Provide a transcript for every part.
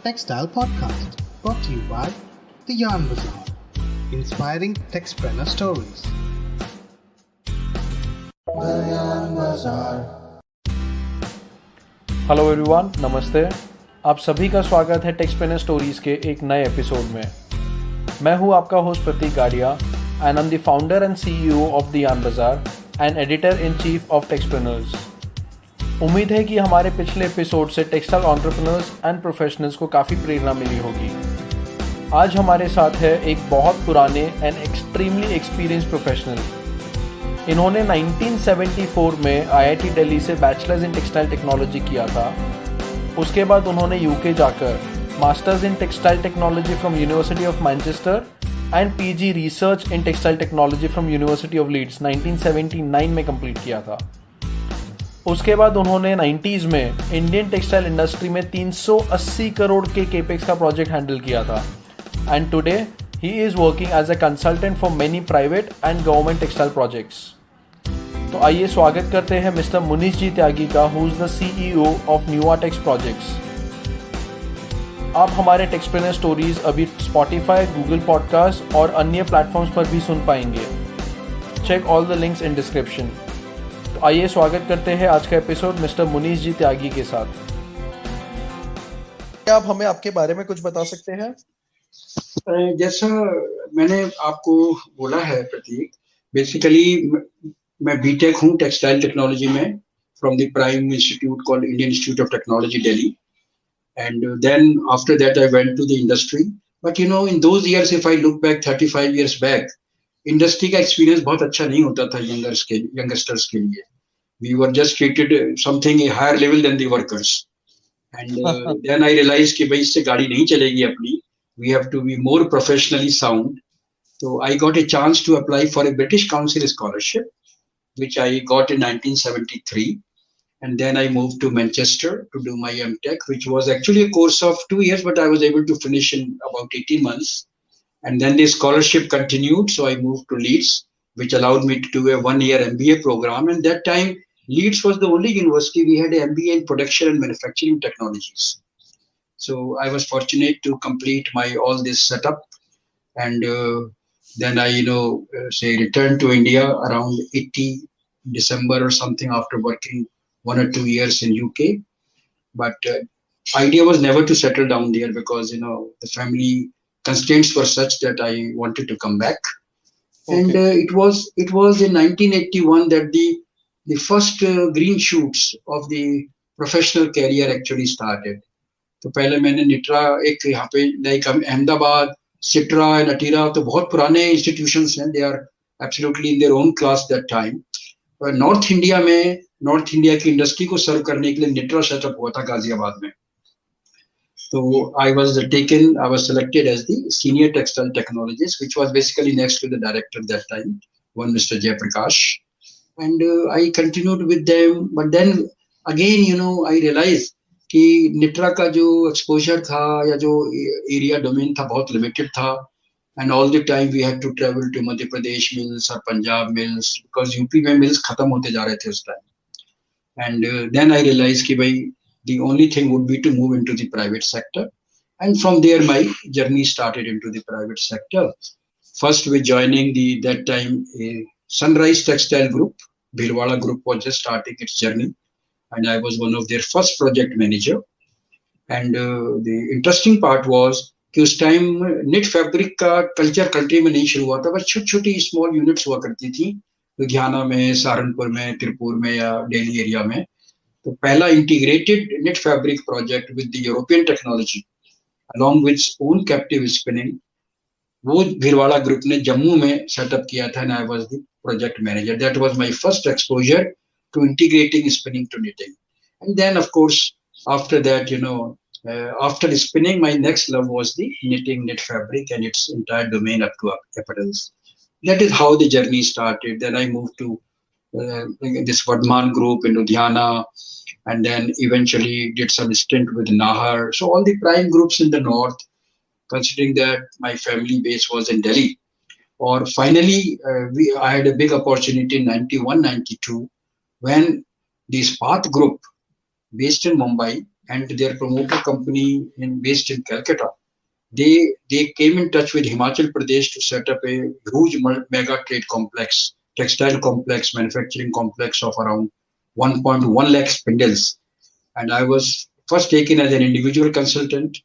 Textile Podcast, brought to you by The Yarn Bazaar, inspiring textpreneur stories. The Yarn Bazaar. Hello everyone, नमस्ते। आप सभी का स्वागत है टेक्सप्रेनर स्टोरीज के एक नए एपिसोड में। मैं हूं आपका host Prateek Gadia and I am the founder and CEO of the yarn Bazaar and editor in chief of Texpreneurs. उम्मीद है कि हमारे पिछले एपिसोड से टेक्सटाइल एंटरप्रेन्योर्स एंड प्रोफेशनल्स को काफ़ी प्रेरणा मिली होगी। आज हमारे साथ है एक बहुत पुराने एंड एक्सट्रीमली एक्सपीरियंस प्रोफेशनल। इन्होंने 1974 में आईआईटी दिल्ली से बैचलर्स इन टेक्सटाइल टेक्नोलॉजी किया था। उसके बाद उन्होंने यूके जाकर masters in textile technology from university of Manchester and PG research in textile technology from university of Leeds 1979 में कंप्लीट किया था। उसके बाद उन्होंने 90s में इंडियन टेक्सटाइल इंडस्ट्री में 380 करोड़ के केपेक्स का प्रोजेक्ट हैंडल किया था and today he is working as a consultant for many private and government textile projects. तो आइए स्वागत करते हैं मिस्टर मुनीश जी त्यागी का, who is the CEO of Nuatex projects. आप हमारे टेक्सप्रेनर स्टोरीज अभी स्पॉटिफाई, गूगल पॉडकास्ट और अन्य प्लेटफॉर्म्स पर भी सुन पाएंगे। Check all the links in description. तो आइए स्वागत करते हैं आज का एपिसोड मिस्टर मुनीश जी त्यागी के साथ। क्या आप हमें आपके बारे में कुछ बता सकते हैं? जैसा मैंने आपको बोला है प्रतीक, बेसिकली मैं बीटेक हूँ टेक्सटाइल टेक्नोलॉजी में from the prime institute called Indian Institute of Technology Delhi, and then after that I went to the industry. But you know, in those years, if I look back 35 years back, industry का experience बहुत अच्छा नहीं होता था youngsters के लिए। We were just treated something a higher level than the workers, and then I realize कि भाई इससे गाड़ी नहीं चलेगी अपनी, we have to be more professionally sound. So I got a chance to apply for a British Council scholarship, which I got in 1973, and then I moved to Manchester to do my MTech, which was actually a course of 2 years, but I was able to finish in about 18 months. And then the scholarship continued, so I moved to Leeds, which allowed me to do a 1-year MBA program. And that time, Leeds was the only university we had an MBA in production and manufacturing technologies. So I was fortunate to complete my all this setup, and then I, returned to India around 80 December or something after working 1 or 2 years in UK. But idea was never to settle down there because, the family constraints were such that I wanted to come back. Okay. And it was in 1981 that the first green shoots of the professional career actually started. तो पहले मैंने निट्रा, एक यहाँ पे like Ahmedabad, SITRA and ATIRA, तो बहुत पुराने institutions हैं, they are absolutely in their own class that time. North India की इंडस्ट्री को सर्व करने के लिए निट्रा सेटअप हुआ था गाजियाबाद में। तो I was selected as the senior textile technologist, which was basically next to the director that time, one mister Jaiprakash, and I continued with them. But then again I realize कि निट्रा का जो एक्सपोजर था या जो एरिया डोमेन था बहुत limited था, and all the time we had to travel to Madhya Pradesh mills और पंजाब मिल्स, बिकॉज यूपी में मिल्स खत्म होते जा रहे थे उस time. And then I realize कि भाई the only thing would be to move into the private sector, and from there my journey started into the private sector, first with joining the that time Sunrise textile group. Bhilwara group was just starting it's journey, and I was one of their first project manager. And the interesting part was कि उस time knit fabric का culture country में नहीं शुरू हुआ था, बस छोटी छोटी स्मॉल यूनिट्स हुआ करती थी लुधियाना में, सहारनपुर में, त्रिपुर में या दिल्ली एरिया में। तो पहला integrated knit fabric project with the European technology along with own captive spinning, वो भीलवाड़ा ग्रुप ने जम्मू में सेटअप किया था, and I was the project manager. That was my first exposure to integrating spinning to knitting. And then of course after that, after spinning, my next love was the knit fabric and its entire domain up to apparels. That is how the journey started. Then I moved to this Vardhman group in Ludhiana, and then eventually did some stint with Nahar. So all the prime groups in the north, considering that my family base was in Delhi. Or finally I had a big opportunity in 91-92 when the Spath group based in Mumbai and their promoter company based in Calcutta, they came in touch with Himachal Pradesh to set up a huge mega trade complex, textile complex, manufacturing complex of around 1.1 lakh spindles. And I was first taken as an individual consultant,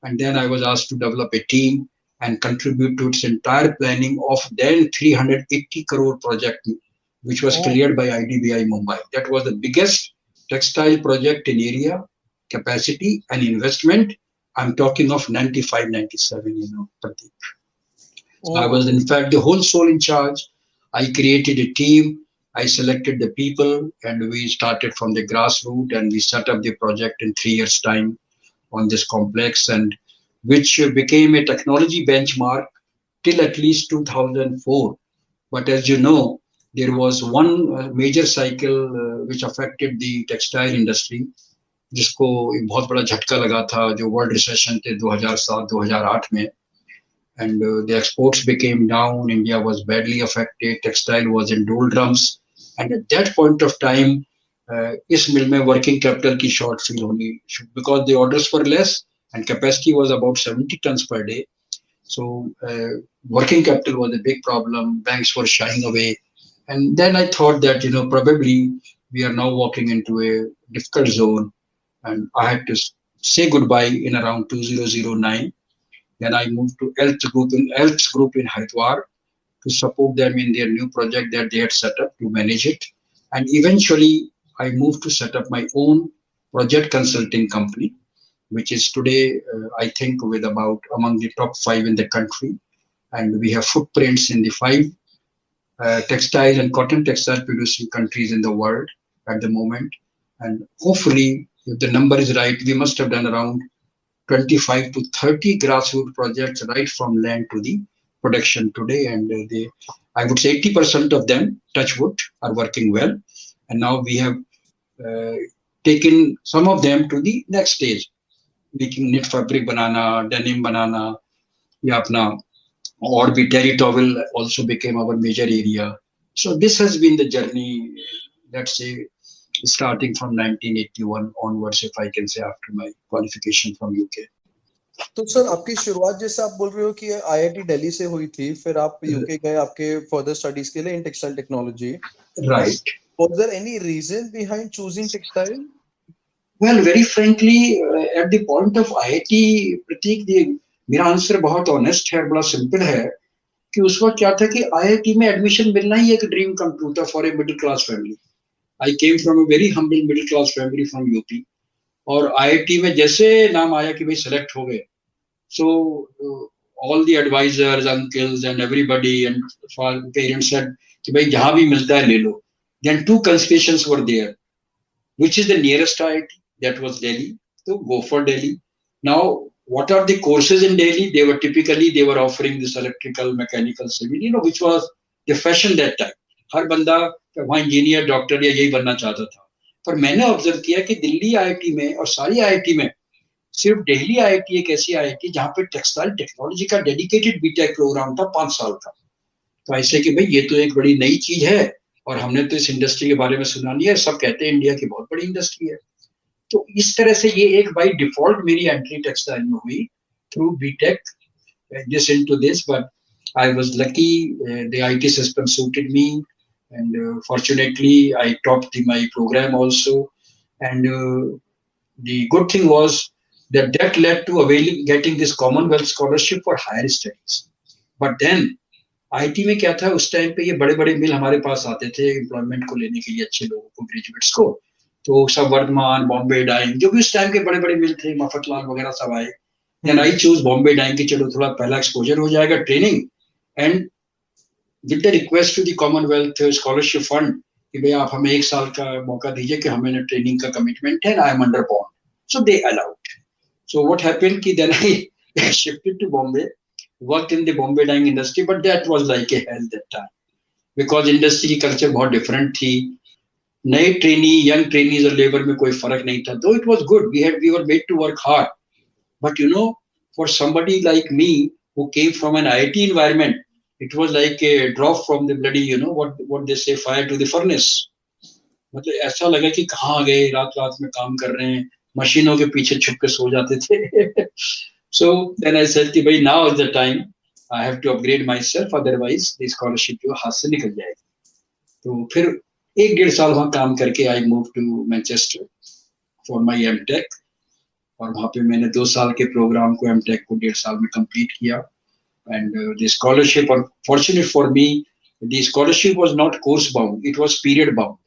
and then I was asked to develop a team and contribute to its entire planning of then 380 crore project, which was cleared by IDBI Mumbai. That was the biggest textile project in area, capacity, and investment. I'm talking of 95, 97, Pradeep. So I was, in fact, the whole soul in charge. I created a team. I selected the people, and we started from the grassroots, and we set up the project in 3 years' time on this complex, and which became a technology benchmark till at least 2004. But as you know, there was one major cycle which affected the textile industry, जिसको एक बहुत बड़ा झटका लगा था, जो world recession थे 2007-2008 में, and the exports became down. India was badly affected. Textile was in doldrums, and at that point of time, इस मिल में working capital की short feel होनी, because the orders were less and capacity was about 70 tons per day. So working capital was a big problem. Banks were shying away, and then I thought that probably we are now walking into a difficult zone, and I had to say goodbye in around 2009. Then I moved to Elps Group in Haridwar to support them in their new project that they had set up to manage it. And eventually, I moved to set up my own project consulting company, which is today, I think, with about among the top 5 in the country. And we have footprints in the 5 textile and cotton textile producing countries in the world at the moment. And hopefully, if the number is right, we must have done around 25 to 30 grassroots projects right from land to the production today. And I would say 80% of them, touch wood, are working well. And now we have taken some of them to the next stage, making knit fabric banana, denim banana, या अपना और भी terry towel also became our major area. So this has been the journey, let's say, starting from 1981 onwards, if I can say, after my qualification from UK. तो sir आपकी शुरुआत जैसे आप बोल रहे हो कि आईआईटी दिल्ली से हुई थी, फिर आप यूके गए आपके फर्दर स्टडीज के लिए इन textile technology. Right. Was there any reason behind choosing textile? Well, very frankly, at the point of IIT, प्रतीक, मेरा आंसर बहुत ऑनेस्ट है, बड़ा सिंपल है कि उस वक्त क्या था कि आईआईटी में एडमिशन मिलना ही एक ड्रीम कम ट्रू था for a middle class family. I came from a very humble middle class family from UP, और IIT में जैसे नाम आया कि भाई सेलेक्ट हो गए, so all the advisors, uncles and everybody and parents said कि भाई जहाँ भी मिलता है ले लो. Then 2 considerations were there. Which is the nearest IIT? That was Delhi. So go for Delhi. Now, what are the courses in Delhi? They were offering this electrical, mechanical, civil, which was the fashion that time. हर बंदा वहाँ engineer, doctor या यही बनना चाहता था. पर मैंने observe किया कि दिल्ली आईआईटी में और सारी आईआईटी में सिर्फ दिल्ली आईआईटी एक ऐसी आईआईटी जहाँ पे टेक्सटाइल टेक्नोलॉजी का डेडिकेटेड बीटेक प्रोग्राम था 5 साल का. तो ऐसे कि भाई ये तो एक बड़ी नई चीज है और हमने तो इस इंडस्ट्री के बारे में सुना नहीं है, सब कहते हैं इंडिया की बहुत बड़ी इंडस्ट्री है. तो इस तरह से ये एक बाय डिफॉल्ट मेरी एंट्री टेक्सटाइल में हुई through BTech this into this. But I was lucky, the IT system suited me, and fortunately I topped my program also, and the good thing was that led to getting this Commonwealth scholarship for higher studies. But then IT में क्या था उस time पे, ये बड़े बड़े मिल हमारे पास आते थे एम्प्लॉयमेंट को लेने के लिए, अच्छे लोगों को, ग्रेजुएट्स को. तो सब वर्धमान, बॉम्बे डाइंग, जो भी उस टाइम के बड़े बड़े मिल थे, मफतलाल वगैरह सब आए. Then I choose Bombay Dyeing की, चलो थोड़ा पहला एक्सपोजर हो जाएगा, training, and with the request to the Commonwealth scholarship fund कि भाई आप हमें 1 साल का मौका दीजिए कि हमें ट्रेनिंग का कमिटमेंट है, I am under bond. So they allowed. So what happened कि then I shifted to Bombay, worked in the Bombay dyeing industry, but that was like a hell that time because industry की culture बहुत different थी. नए trainee, young trainees और labor में कोई फर्क नहीं था. Though it was good, we were made to work hard, but for somebody like me who came from an IIT environment, it was like a drop from the bloody, what they say, fire to the furnace. मतलब ऐसा लगा कि कहाँ आ गए, रात रात में काम कर रहे हैं, मशीनों के पीछे छुप के सो जाते थे. So then I said कि भाई now is the time I have to upgrade myself, otherwise the scholarship जो हाथ से निकल जाएगी. तो फिर 1-1.5 साल वहाँ काम करके I moved to Manchester for my M.Tech. और वहाँ पे मैंने 2 साल के प्रोग्राम को M.Tech को 1.5 साल में कंप्लीट किया. And the scholarship, fortunate for me, the scholarship was not course bound, it was period bound.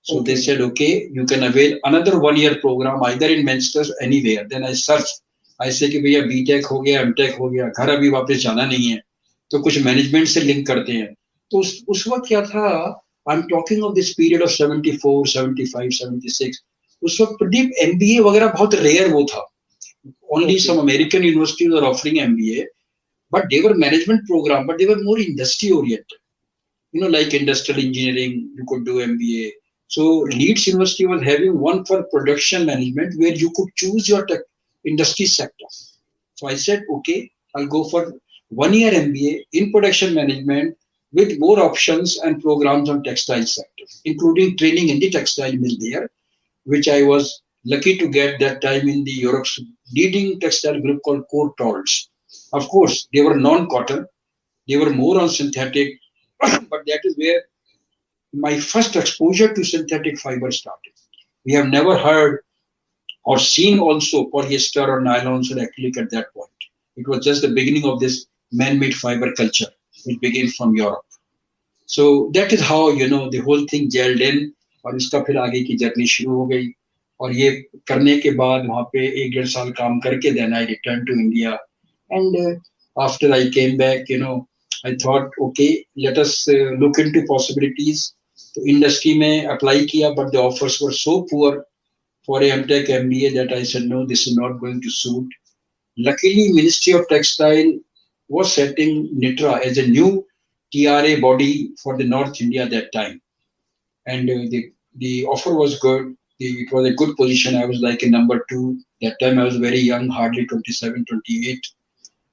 So they said, okay, you can avail another 1-year program either in Manchester or anywhere. Then I searched. I said कि भैया B.Tech हो गया, M.Tech हो गया, घर अभी वापस जाना नहीं है, तो कुछ मैनेजमेंट से लिंक करते हैं. तो उस वक्त क्या था, I am talking of this period of 74, 75, 76. उस वक्त प्रदीप MBA वगैरह बहुत रेयर वो था. Only some American universities are offering MBA, but they were management program, but they were more industry oriented. You know, like industrial engineering, you could do MBA. So Leeds University was having one for production management where you could choose your industry sector. So I said, okay, I'll go for 1-year MBA in production management with more options and programs on textile sector, including training in the textile mill there, which I was lucky to get that time in the Europe's leading textile group called Courtaulds. Of course, they were non-cotton, they were more on synthetic, but that is where my first exposure to synthetic fiber started. We have never heard or seen also polyester or nylons or acrylic at that point. It was just the beginning of this man-made fiber culture, which began from Europe. So that is how, you know, the whole thing gelled in, और इसका फिर आगे की journey शुरू हो गई. और ये करने के बाद वहाँ पे 1-1.5 साल काम करके then I returned to India. And after I came back, you know, I thought, okay, let us look into possibilities. तो इंडस्ट्री में अप्लाई किया, but the offers were so poor for a M.Tech MBA that I said, no, this is not going to suit. Luckily, Ministry of Textile was setting NITRA as a new TRA body for the North India at that time. And the offer was good. It was a good position. I was like a number 2. That time I was very young, hardly 27, 28.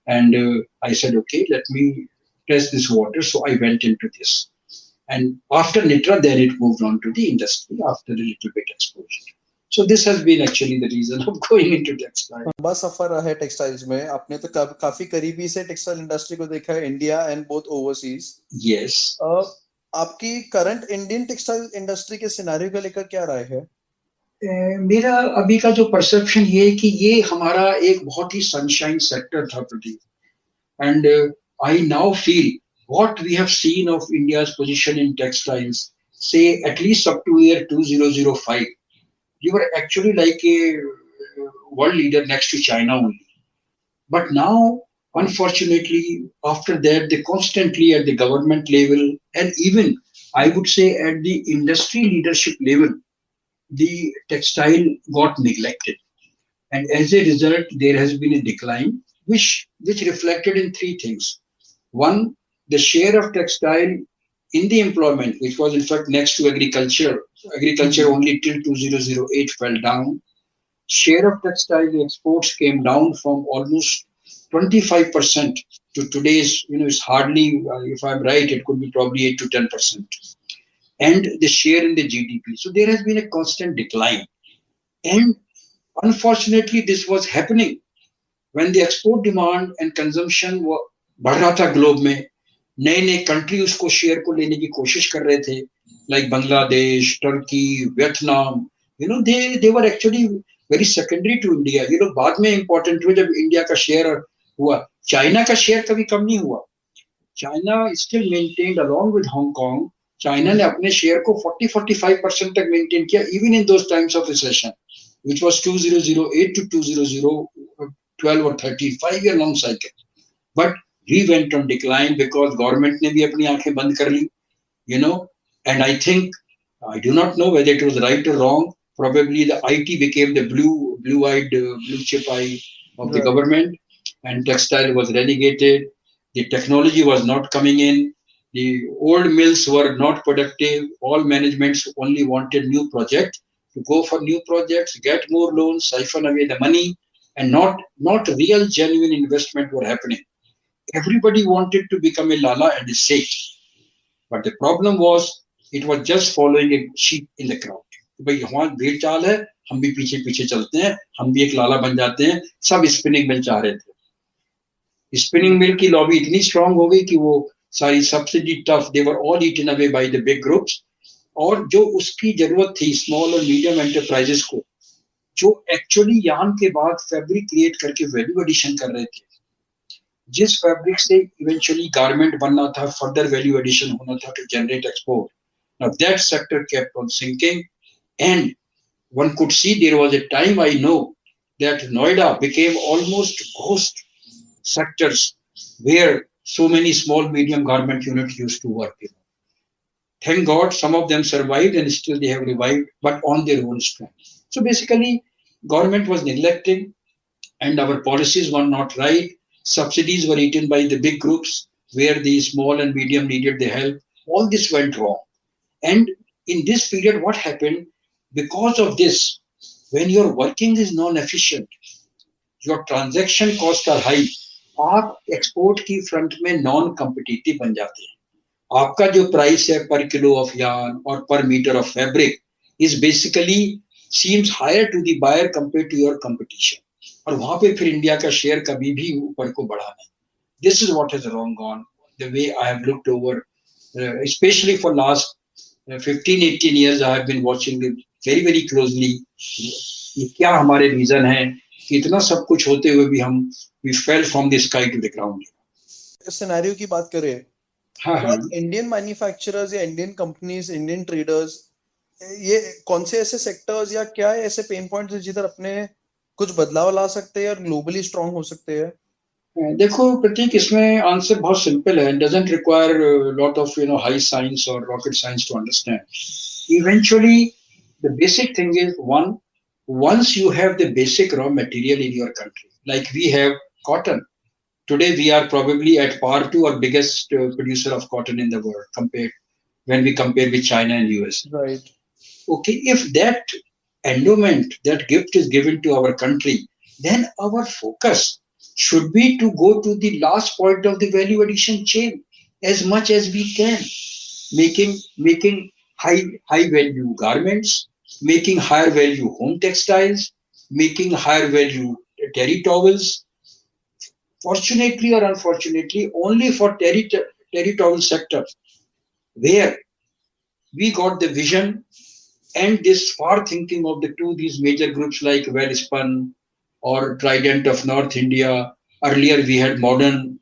And I said, okay, let me test this water. So I went into this. And after NITRA, then it moved on to the industry after a little bit exposure. So this has been actually the reason of going into textile. लंबा सफर रहा है textiles में. आपने तो काफी करीबी से textile industry को देखा है, India and both overseas. Yes. आपकी करंट इंडियन टेक्सटाइल इंडस्ट्री के सिनेरियो को लेकर क्या राय है? मेरा अभी का जो परसेप्शन ये है कि ये हमारा एक बहुत ही सनशाइन सेक्टर था Pradeep. And I now feel what we have seen of India's position in textiles, say at least up to year 2005, we were actually like a world leader next to China only. But now, unfortunately, after that, they constantly at the government level and even I would say at the industry leadership level, the textile got neglected. And as a result, there has been a decline, which reflected in 3 things. One, the share of textile in the employment, which was in fact next to agriculture only till 2008 fell down. Share of textile exports came down from almost 25% to today's, you know, it's hardly, if I'm right, it could be probably 8 to 10%. And the share in the GDP. So there has been a constant decline. And unfortunately, this was happening when the export demand and consumption बढ़ रहा था globe में. नए country उसको share को लेने की कोशिश कर रहे थे, like Bangladesh, Turkey, Vietnam. You know they were actually very secondary to India. ये लोग बाद में इंपॉर्टेंट हुए जब इंडिया का शेयर हुआ. चाइना का शेयर कभी कम नहीं हुआ. China still maintained along with Hong Kong. China ने अपने शेयर को 40-45% तक मेंटेन किया even in those times of recession, which was 2008 to 2012 or 35 year long cycle. But we went on decline because government ने भी अपनी आंखें बंद कर ली, you know. And I think, I do not know whether it was right or wrong, probably the IT became the blue-eyed, blue chip eye of the government, and textile was relegated. The technology was not coming in. The old mills were not productive. All managements only wanted new projects, to go for new projects, get more loans, siphon away the money, and not real genuine investment were happening. Everybody wanted to become a lala and a sage. But the problem was, it was just following a sheep in the crowd. भाई यहाँ भीड़ चाल है, हम भी पीछे पीछे चलते हैं, हम भी एक लाला बन जाते हैं। सब स्पिनिंग मिल चाह रहे थे। स्पिनिंग मिल की लॉबी इतनी स्ट्रांग हो गई कि वो सारी subsidy tough, they were all eaten away by the big groups. और जो उसकी जरूरत थी स्मॉल और मीडियम एंटरप्राइजेस को, जो एक्चुअली यार्न के बाद फैब्रिक क्रिएट करके वैल्यू एडिशन कर रहे थे, जिस फैब्रिक से इवेंचुअली गारमेंट बनना था, फर्दर वैल्यू एडिशन होना था to generate export, now that sector kept on sinking, and one could see there was a time, I know, that Noida became almost ghost sectors where so many small medium garment units used to work. Thank God some of them survived and still they have revived, but on their own strength. So basically government was neglecting and our policies were not right. Subsidies were eaten by the big groups where the small and medium needed the help. All this went wrong. And in this period, what happened? Because of this, when your working is non-efficient, your transaction costs are high, आप export की front में non competitive बन जाते हैं। आपका जो price है पर किलो ऑफ यार्न और per meter of fabric is basically seems higher to the buyer compare to your competition, और वहां पे फिर इंडिया का शेयर कभी भी ऊपर को बढ़ा नहीं। This is what has wrong gone the way I have looked over, specially for last 15-18 years I have been watching it very very closely. ये क्या हमारे रीजन है कि इतना सब कुछ होते हुए भी हम we fell from the sky to the ground. Scenario की बात करें, हाँ, इंडियन मैन्युफैक्चरर्स या इंडियन कंपनीज, इंडियन ट्रेडर्स, ये कौन से ऐसे सेक्टर्स या क्या ऐसे पेन पॉइंट्स हैं जिधर अपने कुछ बदलाव ला सकते हैं और ग्लोबली स्ट्रांग हो सकते हैं? देखो प्रतीक, इसमें आंसर बहुत सिंपल है, doesn't require lot of high science और rocket science to understand. Eventually the basic thing is one, once you have the basic raw material in your country, like we have cotton today, we are probably at par to our biggest producer of cotton in the world compared when we compare with China and US. Right. Okay, if that endowment, that gift is given to our country, then our focus should be to go to the last point of the value addition chain as much as we can, making high value garments, making higher value home textiles, making higher value terry towels. Fortunately or unfortunately, only for terry towel sector, where we got the vision and this far thinking of these major groups like Welspun or Trident of North India. Earlier we had modern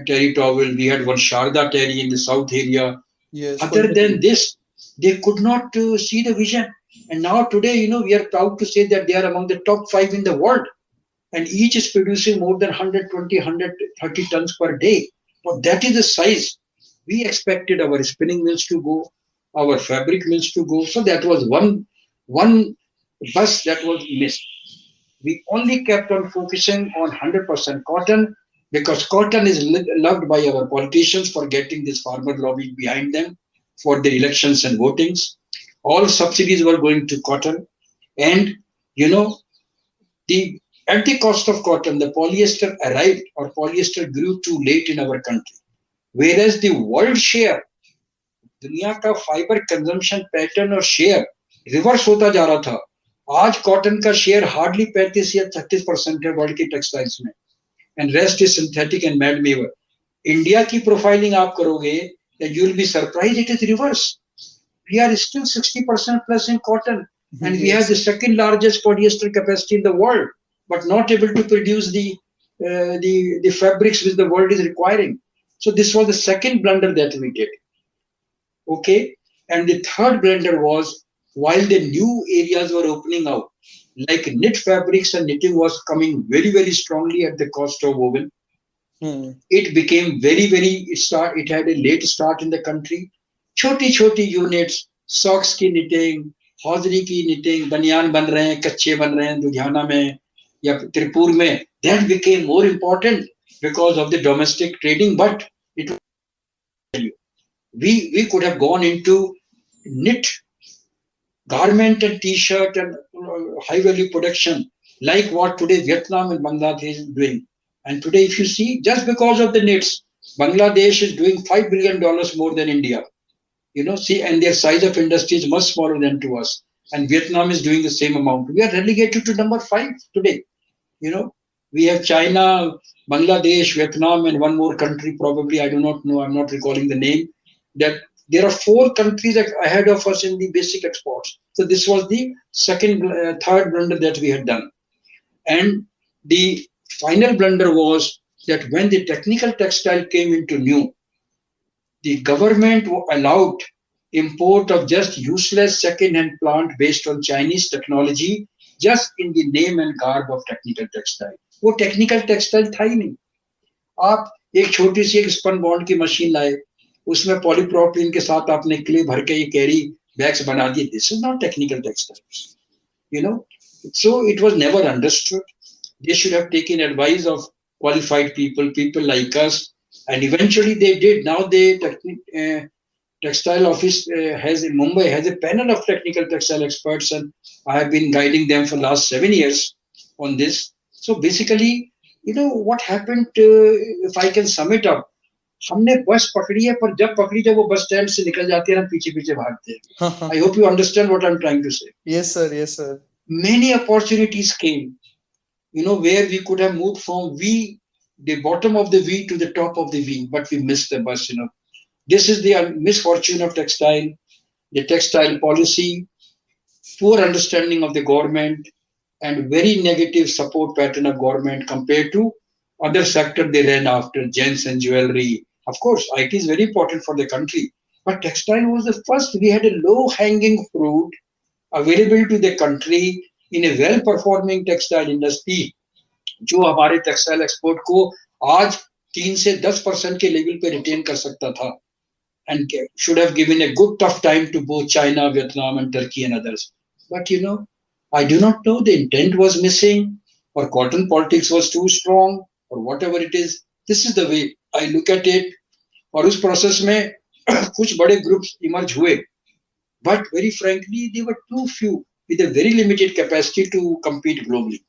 terry towel, we had one Sharda terry in the south area. Yes. Other than this, they could not see the vision. And now today, we are proud to say that they are among the top 5 in the world. And each is producing more than 120, 130 tons per day. But that is the size. We expected our spinning mills to go, our fabric mills to go. So that was one bus that was missed. We only kept on focusing on 100% cotton because cotton is loved by our politicians for getting this farmer lobby behind them for the elections and votings. All subsidies were going to cotton, and at the cost of cotton, the polyester arrived, or polyester grew too late in our country. Whereas the world share, दुनिया का fibre consumption pattern और share reverse होता जा रहा था। आज cotton का share hardly 35 या 36% है वर्ल्ड की टेक्सटाइल्स में, and rest is synthetic and mad weaver. India की प्रोफाइलिंग आप करोगे, you will be surprise, it is reverse. We are still 60% plus in cotton, and we have the second largest polyester capacity in the world, but not able to produce the fabrics which the world is requiring. So this was the second blunder that we did. Okay, and the third blunder was, while the new areas were opening out, like knit fabrics and knitting was coming very very strongly at the cost of woven. It became very very it had a late start in the country. छोटी छोटी units, socks की knitting, hosiery की knitting, बनियान बन रहे हैं, कच्चे बन रहे हैं लुधियाना में या त्रिपुर में, that became more important because of the domestic trading. But we could have gone into knit garment and t-shirt and high value production like what today Vietnam and Bangladesh is doing. And today if you see, just because of the knits, Bangladesh is doing $5 billion more than India. See, and their size of industry is much smaller than to us. and Vietnam is doing the same amount. We are relegated to number 5 today. You know, we have China, Bangladesh, Vietnam, and one more country, probably, I do not know, I'm not recalling the name, that there are 4 countries ahead of us in the basic exports. So this was the third blunder that we had done. And the final blunder was that when the technical textile came into new, the government allowed import of just useless second-hand plant based on Chinese technology, just in the name and garb of technical textile. वो technical textile था ही नहीं. आप एक छोटी सी एक spun bond की machine लाए, उसमें पॉलीप्रोपिलीन के साथ आपने क्ले भर के ये कैरी बैग्स बना दिए. This is not technical textiles, you know. So it was never understood. They should have taken advice of qualified people like us, and eventually they did. Now the textile office has in Mumbai has a panel of technical textile experts, and I have been guiding them for last 7 years on this. So basically, you know what happened, if I can sum it up, हमने बस पकड़ी है, पर जब वो bus stand से निकल जाते हैं, हम पीछे पीछे भागते हैं. I hope you understand what I'm trying to say. Yes sir, yes sir. Many opportunities came, you know, where we could have moved from the bottom of the V to the top of the V, but we missed the bus, you know. This is the misfortune of textile, the textile policy, poor understanding of the government, and very negative support pattern of government compared to other sector they ran after, gems and jewelry. Of course, IT is very important for the country, but textile was the first. We had a low-hanging fruit available to the country in a well-performing textile industry, जो हमारे textile export को आज 3 से 10% के level पे retain कर सकता था, and should have given a good tough time to both China, Vietnam, and Turkey and others. But you know, I do not know, the intent was missing, or cotton politics was too strong, or whatever it is. This is the way I look at it. और उस process में कुछ बड़े groups emerge हुए, but very frankly, they were too few with a very limited capacity to compete globally.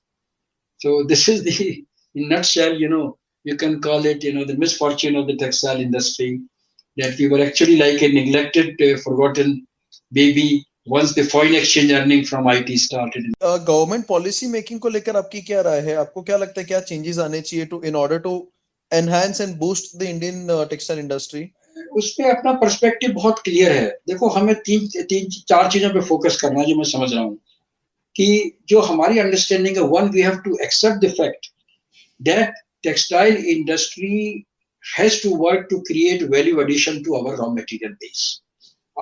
So this is the, in nutshell, you know, you can call it, you know, the misfortune of the textile industry, that we were actually like a neglected, forgotten baby once the foreign exchange earning from IT started. Government policy making को लेकर आपकी क्या राय है? आपको क्या लगता है क्या changes आने चाहिए to in order to enhance and boost the Indian textile industry? उस पे अपना पर्सपेक्टिव बहुत क्लियर है. देखो, हमें 3-4 चीजों पे फोकस करना है, जो मैं समझ रहा हूँ कि जो हमारी अंडरस्टैंडिंग है. One, we have to accept the fact that textile industry has to work to create value addition to our raw material base.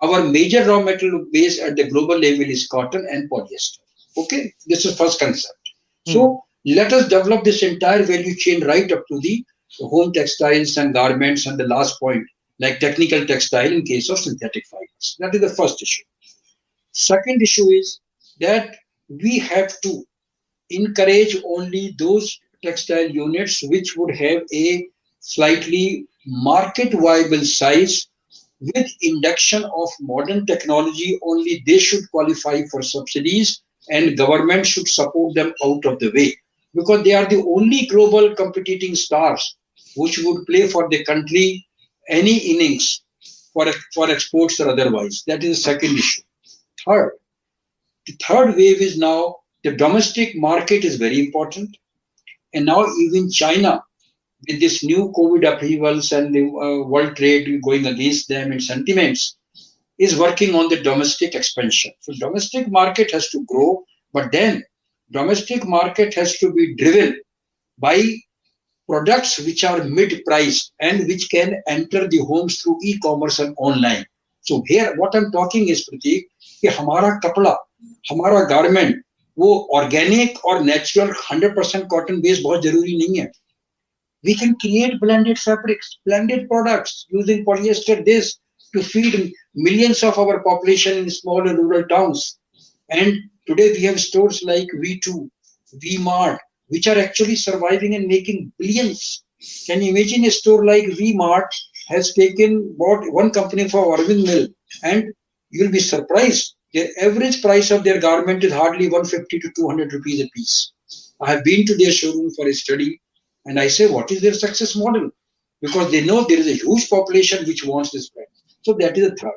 Our major raw material base at the global level is cotton and polyester. Okay, this is first concept. So let us develop this entire value chain right up to the home textiles and garments, and the last point, like technical textile in case of synthetic fibers. That is the first issue. Second issue is that we have to encourage only those textile units which would have a slightly market viable size with induction of modern technology. Only they should qualify for subsidies, and government should support them out of the way, because they are the only global competing stars which would play for the country any innings for exports or otherwise. That is the second issue. Third, the third wave is now the domestic market is very important, and now even China, with this new COVID upheavals and the world trade going against them and sentiments, is working on the domestic expansion. So domestic market has to grow, but then domestic market has to be driven by products which are mid-priced and which can enter the homes through e-commerce and online. So here what I'm talking is, Pratik, कि हमारा कपड़ा, हमारा garment, वो organic और natural 100% cotton based बहुत जरूरी नहीं है. We can create blended fabrics, blended products using polyester this to feed millions of our population in small and rural towns. And today we have stores like V2, V-Mart, which are actually surviving and making billions. Can you imagine a store like V-Mart has bought one company for Arvind Mill, and you will be surprised. Their average price of their garment is hardly 150 to 200 rupees a piece. I have been to their showroom for a study, and I say, what is their success model? Because they know there is a huge population which wants this brand. So that is the third.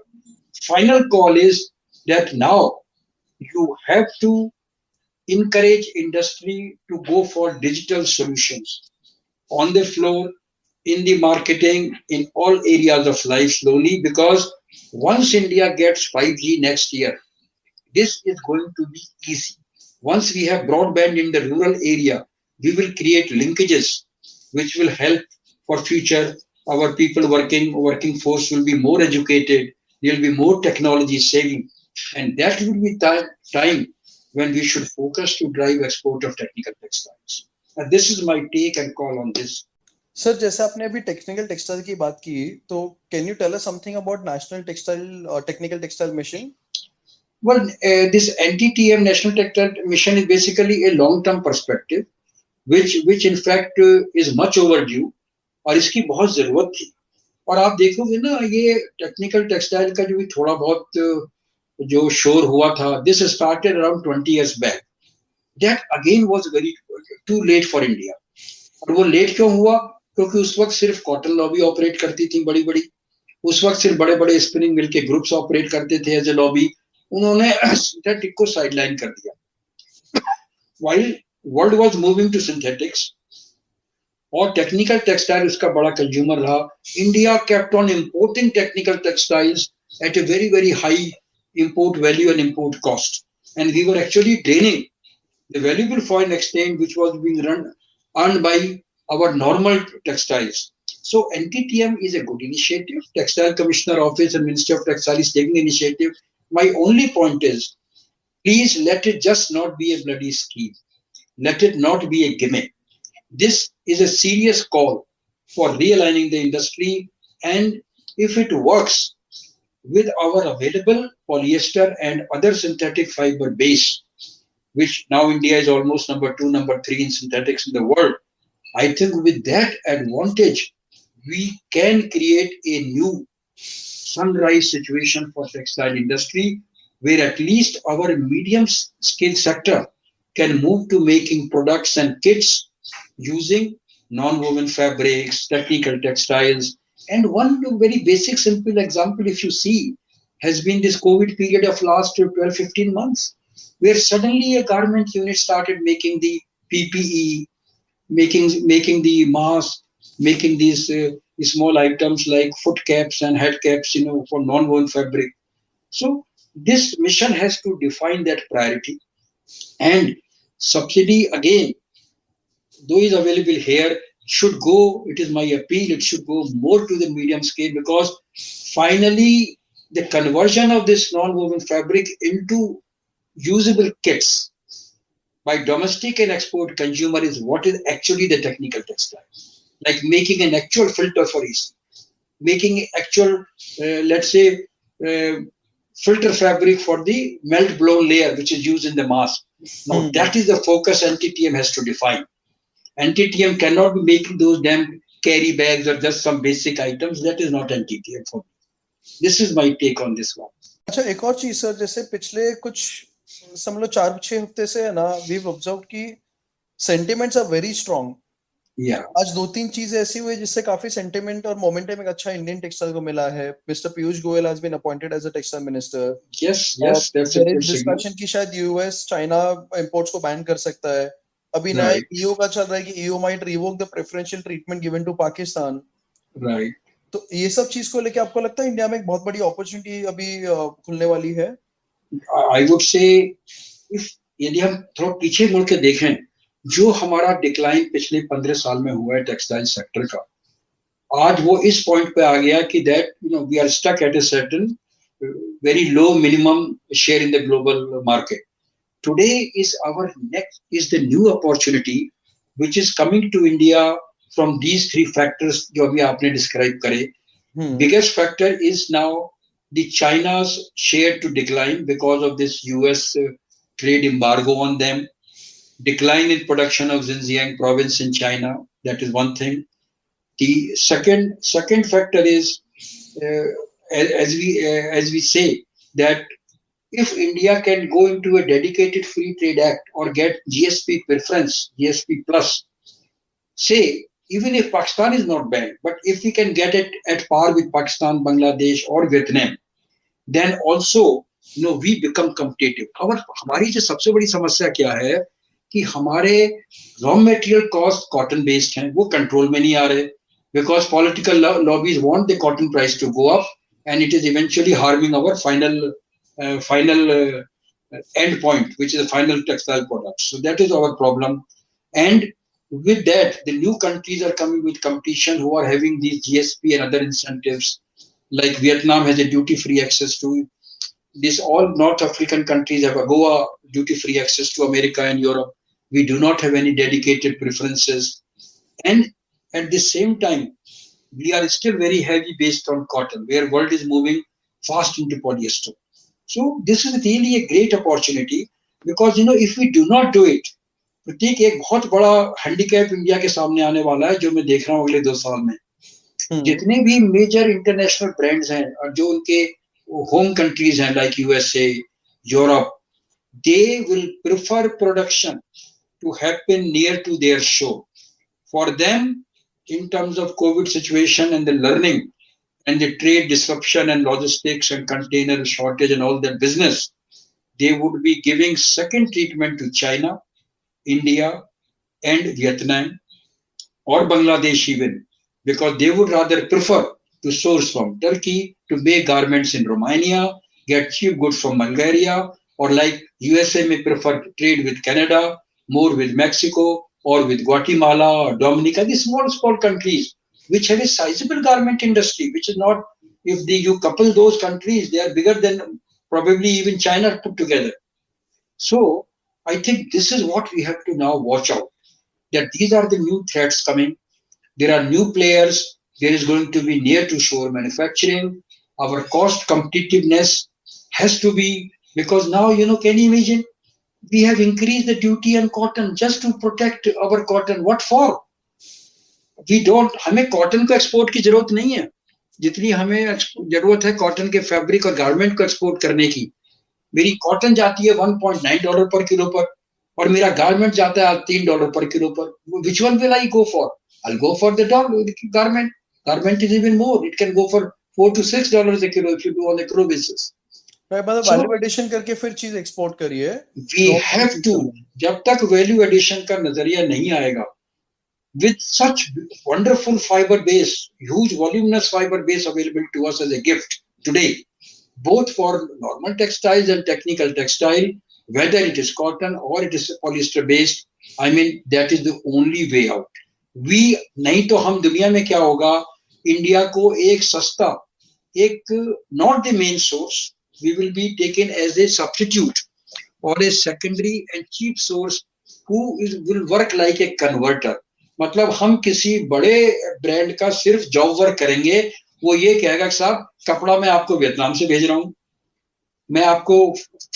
Final call is that now you have to encourage industry to go for digital solutions on the floor, in the marketing, in all areas of life slowly, because once India gets 5G next year, this is going to be easy. Once we have broadband in the rural area, we will create linkages which will help for future. Our people working force will be more educated. There will be more technology saving, and that will be time when we should focus to drive export of technical textiles. And this is my take and call on this. Sir जैसे आपने अभी technical textile की बात की, तो can you tell us something about national textile technical textile mission? Well, this NTTM National Textile Mission is basically a long-term perspective, which in fact is much overdue, और इसकी बहुत जरूरत थी. और आप देखोगे ना, ये टेक्निकल टेक्सटाइल का जो भी थोड़ा बहुत जो शोर हुआ था, this started around 20 years back. That again was very too late for India. और वो लेट क्यों हुआ? क्योंकि उस वक्त सिर्फ कॉटन लॉबी ऑपरेट करती थी बड़ी बड़ी. उस वक्त सिर्फ बड़े बड़े स्पिनिंग मिल के ग्रुप्स ऑपरेट करते थे एज ए लॉबी. उन्होंने सिंथेटिक को साइडलाइन कर दिया. While world was moving to synthetics और टेक्निकल टेक्सटाइल उसका बड़ा कंज्यूमर रहा, India kept on importing technical textiles at a very very high import value and import cost, and we were actually draining the valuable foreign exchange which was being earned by our normal textiles. So NTTM is a good initiative. Textile Commissioner Office and Ministry of Textile is taking initiative. My only point is, please let it just not be a bloody scheme. Let it not be a gimmick. This is a serious call for realigning the industry, and if it works with our available polyester and other synthetic fiber base, which now India is almost number 2, number 3 in synthetics in the world, I think with that advantage, we can create a new sunrise situation for textile industry, where at least our medium scale sector can move to making products and kits using non-woven fabrics, technical textiles. And one very basic simple example, if you see, has been this COVID period of last 12-15 months, where suddenly a garment unit started making the PPE, making the mask, making these small items like foot caps and head caps, for non-woven fabric. So this mission has to define that priority, and subsidy again, though is available here, should go. It is my appeal. It should go more to the medium scale, because finally the conversion of this non-woven fabric into usable kits by domestic and export consumer is what is actually the technical textile. Like making an actual filter for AC, making actual, let's say, filter fabric for the melt blown layer which is used in the mask. Now that is the focus NTTM has to define. NTTM cannot be making those damn carry bags or just some basic items. That is not NTTM for me. This is my take on this one. अच्छा, एक और चीज sir, जैसे पिछले कुछ समझ लो 4-6 हफ्ते से है ना, वी हैव ऑब्जर्व्ड कि सेंटिमेंट्स आर वेरी स्ट्रांग. आज 2-3 चीजें ऐसी हुई जिससे काफी सेंटिमेंट और मोमेंटम एक अच्छा इंडियन टेक्सटाइल को मिला है. Mister Piyush Goyal has been appointed as a textile minister. yes, that's a good discussion की शायद यूएस चाइना इंपोर्ट्स को बैन कर सकता है. अभी ना ईयू का चल रहा है कि EU might revoke the preferential treatment given to Pakistan. Right. तो ये सब चीज को लेके आपको लगता है इंडिया में एक बहुत बड़ी अपॉर्चुनिटी अभी खुलने वाली है? आई वुड से, यदि हम थोड़ा पीछे मुड़ के देखें, जो हमारा डिक्लाइन पिछले 15 साल में हुआ है टेक्सटाइल सेक्टर का, आज वो इस पॉइंट पे आ गया कि that we are stuck at a certain very low minimum share in the global market. Today is the new opportunity which is coming to India from these 3 factors जो अभी आपने describe करे. Biggest factor is now the China's share to decline because of this US trade embargo on them. Decline in production of Xinjiang province in China. That is one thing. The second factor is, as we say, that if India can go into a dedicated free trade act or get GSP preference, GSP plus, say, even if Pakistan is not banned, but if we can get it at par with Pakistan, Bangladesh or Vietnam, then also we become competitive. हमारी जो सबसे बड़ी समस्या क्या है कि हमारे raw material cost cotton based हैं, वो कंट्रोल में नहीं आ रहे, because political lobbies want the cotton price to go up, and it is eventually harming our final end point, which is the final textile product. So that is our problem. And with that, the new countries are coming with competition who are having these GSP and other incentives. Like Vietnam has a duty-free access to this. All North African countries have a Goa duty-free access to America and Europe. We do not have any dedicated preferences. And at the same time, we are still very heavy based on cotton, where world is moving fast into polyester. So this is really a great opportunity, because if we do not do it, प्रतीक एक बहुत बड़ा handicap India के सामने आने वाला है, जो मैं देख रहा हूँ अगले 2 साल में। जितने भी मेजर इंटरनेशनल ब्रांड्स हैं और जो उनके होम कंट्रीज हैं, like USA, Europe, they will prefer production to happen near to their shore. For them, in terms of COVID situation and the learning and the trade disruption and logistics and container shortage and all that business, they would be giving second treatment to China, India, and Vietnam, or Bangladesh even, because they would rather prefer to source from Turkey, to make garments in Romania, get cheap goods from Bulgaria, or like USA may prefer to trade with Canada, more with Mexico, or with Guatemala or Dominica, these small countries which have a sizable garment industry, which is not, if you couple those countries, they are bigger than probably even China put together. So I think this is what we have to now watch out, that these are the new threats coming. There are new players. There is going to be near to shore manufacturing. Our cost competitiveness has to be, because now, can you imagine? We have increased the duty on cotton just to protect our cotton. What for? We don't, हमें cotton को export की जरूरत नहीं है, जितनी हमें जरूरत है कॉटन के फैब्रिक और गारमेंट को एक्सपोर्ट करने की। मेरी कॉटन जाती है $1.9 पर किलो पर, और मेरा गारमेंट जाता है $3 पर किलो पर। Which one will I go for? I'll go for the garment. Garment is even more. It can go for $4 to $6 a kilo if you do on a kilo basis. मतलब value addition करके फिर चीज export करिए। We have to, जब तक value addition का नजरिया नहीं आएगा, with such wonderful fiber base, huge voluminous fiber base available to us as a gift today, both for normal textiles and technical textile, whether it is cotton or it is polyester based, I mean, that is the only way out. We नहीं तो हम दुनिया में क्या होगा, India को एक सस्ता, एक not the main source, we will be taken as a substitute or a secondary and cheap source who will work like a converter. मतलब हम किसी बड़े ब्रांड का सिर्फ जॉब वर्क करेंगे, वो ये कहेगा कि साहब कपड़ा मैं आपको वियतनाम से भेज रहा हूँ, मैं आपको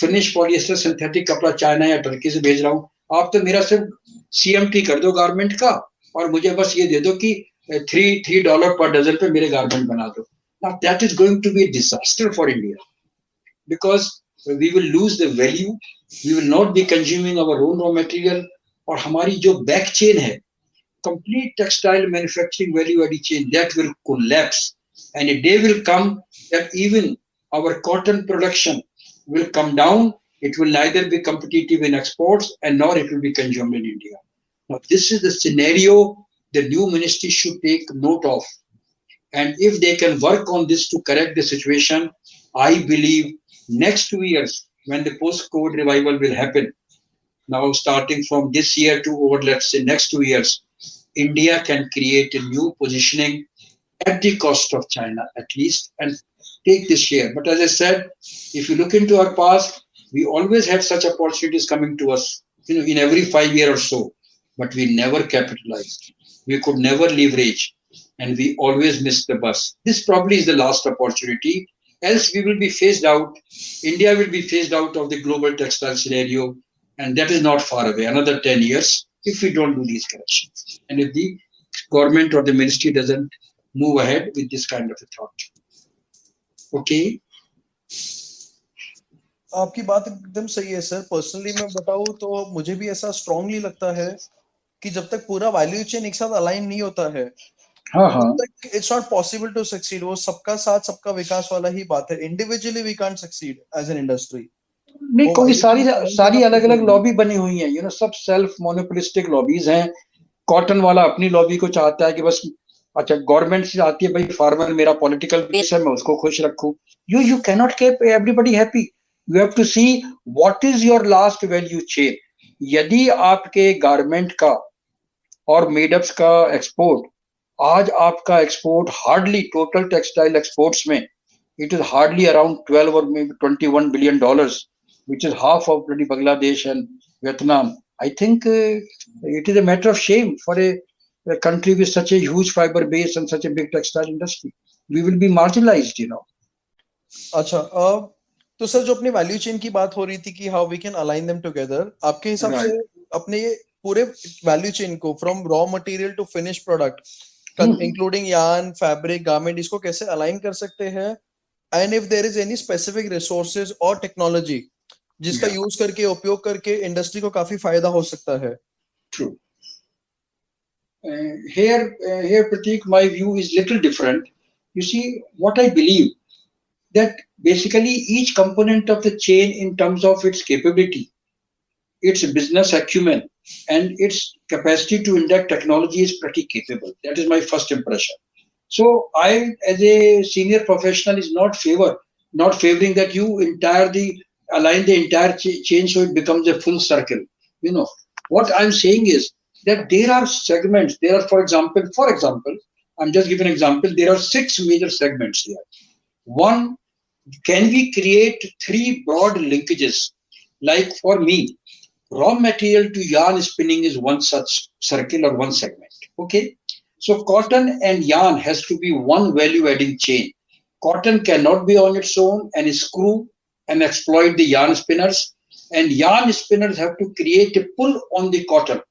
फिनिश पॉलिएस्टर सिंथेटिक कपड़ा चाइना या टर्की से भेज रहा हूँ, आप तो मेरा सिर्फ CMT कर दो गारमेंट का, और मुझे बस ये दे दो कि $3 पर डजन पे मेरे गारमेंट बना दो. Now that is going to be a disaster for India, because we will lose the value, we will not be consuming our own raw material, और हमारी जो बैक चेन है, complete textile manufacturing value added chain, that will collapse, and a day will come that even our cotton production will come down. It will neither be competitive in exports and nor it will be consumed in India. Now this is the scenario the new ministry should take note of, and if they can work on this to correct the situation, I believe next 2 years, when the post-COVID revival will happen, now starting from this year to over, let's say, next 2 years, India can create a new positioning at the cost of China, at least, and take this share. But as I said, if you look into our past, we always had such opportunities coming to us, in every 5 years or so, but we never capitalized. We could never leverage, and we always missed the bus. This probably is the last opportunity. Else we will be phased out. India will be phased out of the global textile scenario, and that is not far away, another 10 years, if we don't do these corrections. And if the government or the ministry doesn't move ahead with this kind of a thought. Okay? आपकी बात एकदम सही है sir. Personally मैं बताऊं तो मुझे भी ऐसा स्ट्रांगली लगता है कि जब तक पूरा वैल्यू चेन एक साथ अलाइन नहीं होता है, हाँ it's not possible to succeed. वो सबका साथ सबका विकास वाला ही बात है. Individually we can't succeed as an industry. नहीं, क्योंकि सारी सारी अलग अलग लॉबी. लॉबी बनी हुई है, सब सेल्फ मोनोपोलिस्टिक लॉबीज हैं. कॉटन वाला अपनी लॉबी को चाहता है कि बस अच्छा गवर्नमेंट से आती है भाई फार्मर मेरा पॉलिटिकल बेस है मैं उसको खुश रखूं. You cannot keep everybody happy. You have to see what is your last value chain. यदि आपके गारमेंट का और मेडअप्स का एक्सपोर्ट, आज आपका export hardly total textile exports में it is hardly around 12 or maybe 21 billion dollars, which is half of bloody Bangladesh and Vietnam. I think it is a matter of shame for a country with such a huge fiber base and such a big textile industry. We will be marginalized, अच्छा, तो sir जो अपनी value chain की बात हो रही थी कि how we can align them together, आपके हिसाब से अपने ये पूरे वैल्यू चेन को from raw material to finish product including yarn, fabric, garment, इसको कैसे अलाइन कर सकते हैं? And if there is any specific resources और टेक्नोलॉजी जिसका यूज करके, उपयोग करके इंडस्ट्री को काफी फायदा हो सकता है. True. Here Pratik, my view is little different. You see, what I believe that basically each component of the chain in terms of its capability, its business acumen and its capacity to induct technology is pretty capable. That is my first impression. So I, as a senior professional, is not favoring that you align the entire chain so it becomes a full circle. What I'm saying is that there are segments. There are, for example, I'm just giving an example. There are 6 major segments here. One, can we create 3 broad linkages? Like for me, raw material to yarn spinning is one such circle or one segment. Okay. So cotton and yarn has to be one value-adding chain. Cotton cannot be on its own and screw and exploit the yarn spinners. And yarn spinners have to create a pull on the cotton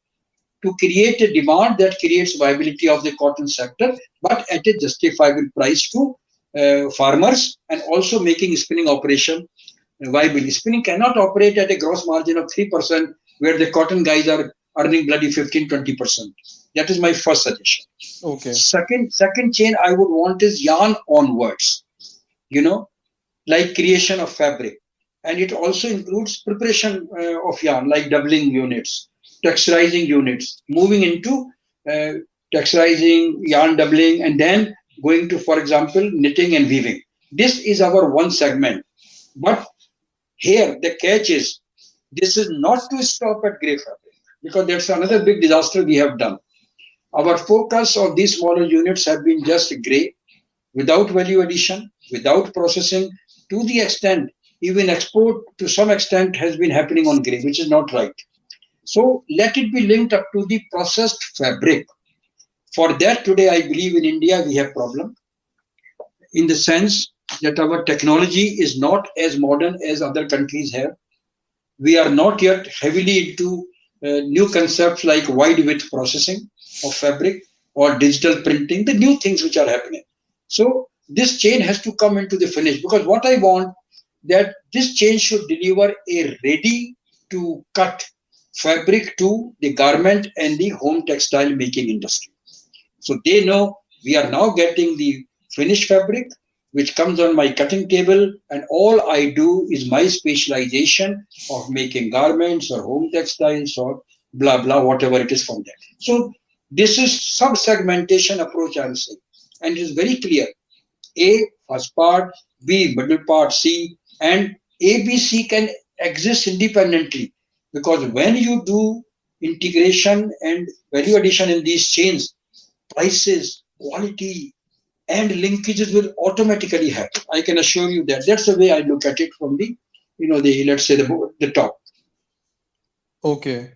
to create a demand that creates viability of the cotton sector, but at a justifiable price to farmers and also making spinning operation viable. Spinning cannot operate at a gross margin of 3% where the cotton guys are earning bloody 15-20%. That is my first suggestion. Okay. Second chain I would want is yarn onwards, like creation of fabric. And it also includes preparation of yarn, like doubling units, texturizing units, moving into texturizing, yarn doubling, and then going to, for example, knitting and weaving. This is our one segment. But here the catch is, this is not to stop at grey fabric, because that's another big disaster we have done. Our focus of these smaller units have been just grey, without value addition, without processing, to the extent even export to some extent has been happening on grey, which is not right. So let it be linked up to the processed fabric. For that, today I believe in India we have problem, in the sense that our technology is not as modern as other countries have. We are not yet heavily into new concepts like wide width processing of fabric or digital printing, the new things which are happening. So this chain has to come into the finish, because what I want, that this chain should deliver a ready to cut fabric to the garment and the home textile making industry. So they know we are now getting the finished fabric which comes on my cutting table, and all I do is my specialization of making garments or home textiles or blah blah, whatever it is from that. So this is sub-segmentation approach I'm saying, and it is very clear. A, first part, B, middle part, C, and A, B, C can exist independently, because when you do integration and value addition in these chains, prices, quality, and linkages will automatically happen. I can assure you that. That's the way I look at it from the, let's say the top. Okay.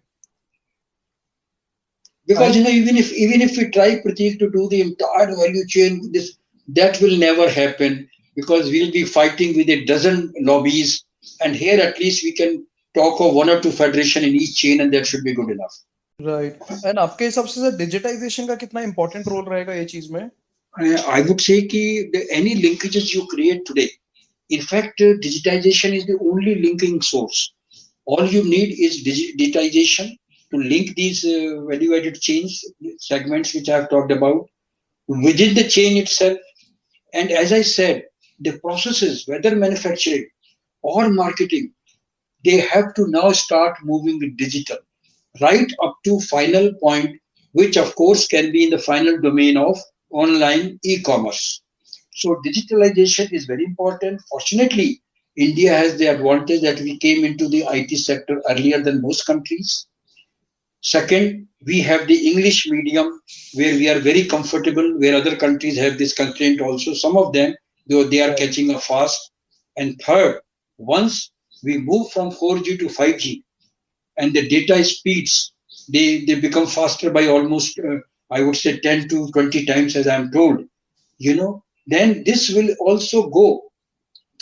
Because even if we try, Pratik, to do the entire value chain, that will never happen, because we'll be fighting with a dozen lobbies, and here at least we can talk of 1 or 2 federation in each chain, and that should be good enough. Right. And आपके हिसाब से digitisation का कितना important role रहेगा ये चीज में? I would say that any linkages you create today, in fact, digitization is the only linking source. All you need is digitization to link these value-added chains, segments which I have talked about. within the chain itself. And as I said, the processes, whether manufacturing or marketing, they have to now start moving digital, right up to final point, which of course can be in the final domain of online e-commerce. So digitalization is very important. Fortunately, India has the advantage that we came into the IT sector earlier than most countries. Second, we have the English medium where we are very comfortable, where other countries have this constraint also. Some of them, though they are catching up fast. And third, once we move from 4G to 5G and the data speeds, they become faster by almost, I would say, 10 to 20 times, as I'm told, then this will also go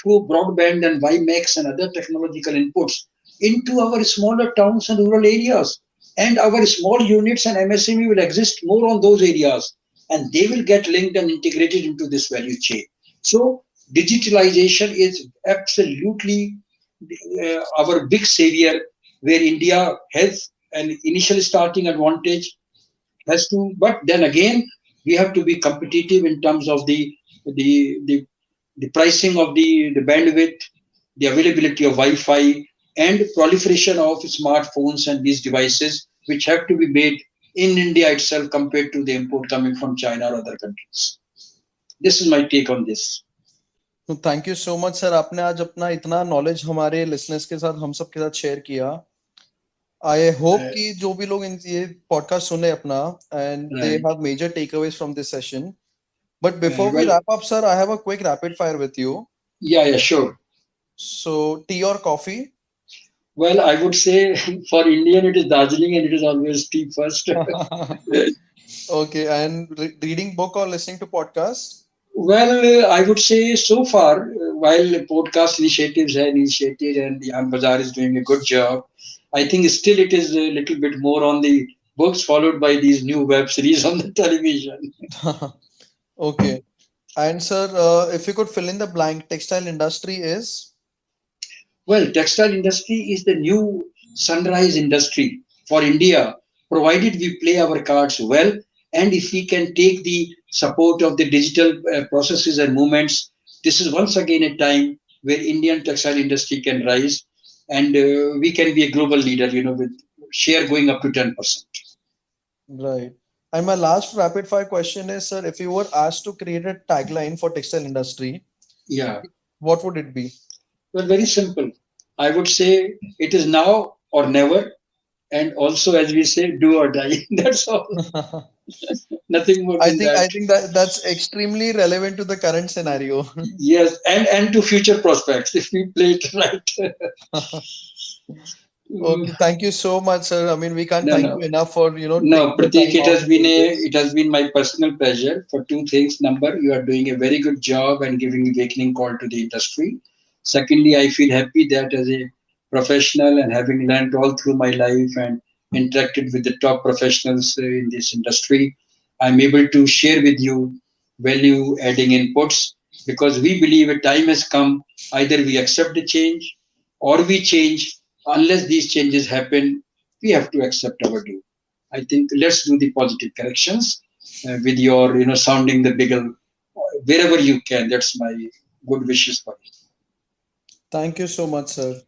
through broadband and WiMAX and other technological inputs into our smaller towns and rural areas. And our small units and MSME will exist more on those areas, and they will get linked and integrated into this value chain. So digitalization is absolutely our big savior, where India has an initial starting advantage, has to, but then again, we have to be competitive in terms of the the, the pricing of the bandwidth, the availability of Wi-Fi, and proliferation of smartphones and these devices, which have to be made in India itself compared to the import coming from China or other countries. This is my take on this. तो thank you so much sir, आपने आज अपना इतना knowledge हमारे listeners के साथ, हम सब के साथ शेयर किया. आई होप कि जो भी लोग ये पॉडकास्ट सुने अपना, and they have major takeaways from this session. But before we wrap up, sir, I have a quick rapid fire with you. Yeah, sure. So, tea or coffee? Well, I would say for Indian it is Darjeeling, and it is always tea first. Okay, and reading book or listening to podcast? Well, I would say so far, while podcast initiatives are initiated and the Bazaar is doing a good job, I think still it is a little bit more on the books, followed by these new web series on the television. Okay. And sir, if you could fill in the blank, textile industry is? Well, textile industry is the new sunrise industry for India, provided we play our cards well, and if we can take the support of the digital processes and movements. This is once again a time where Indian textile industry can rise, and we can be a global leader, with share going up to 10%. Right. And my last rapid fire question is, sir, if you were asked to create a tagline for textile industry, what would it be? Well, very simple. I would say it is now or never, and also, as we say, do or die. That's all. Nothing more. I think that's extremely relevant to the current scenario. Yes, and to future prospects if we play it right. Okay, thank you so much, sir. I mean, we can't thank you enough for No, Pratik, it has been my personal pleasure for two things. Number, you are doing a very good job and giving a awakening call to the industry. Secondly, I feel happy that as a professional and having learned all through my life and interacted with the top professionals in this industry, I'm able to share with you value-adding inputs, because we believe a time has come. Either we accept the change or we change. Unless these changes happen, we have to accept our due. I think let's do the positive corrections with your, sounding the beagle wherever you can. That's my good wishes for you. Thank you so much, sir.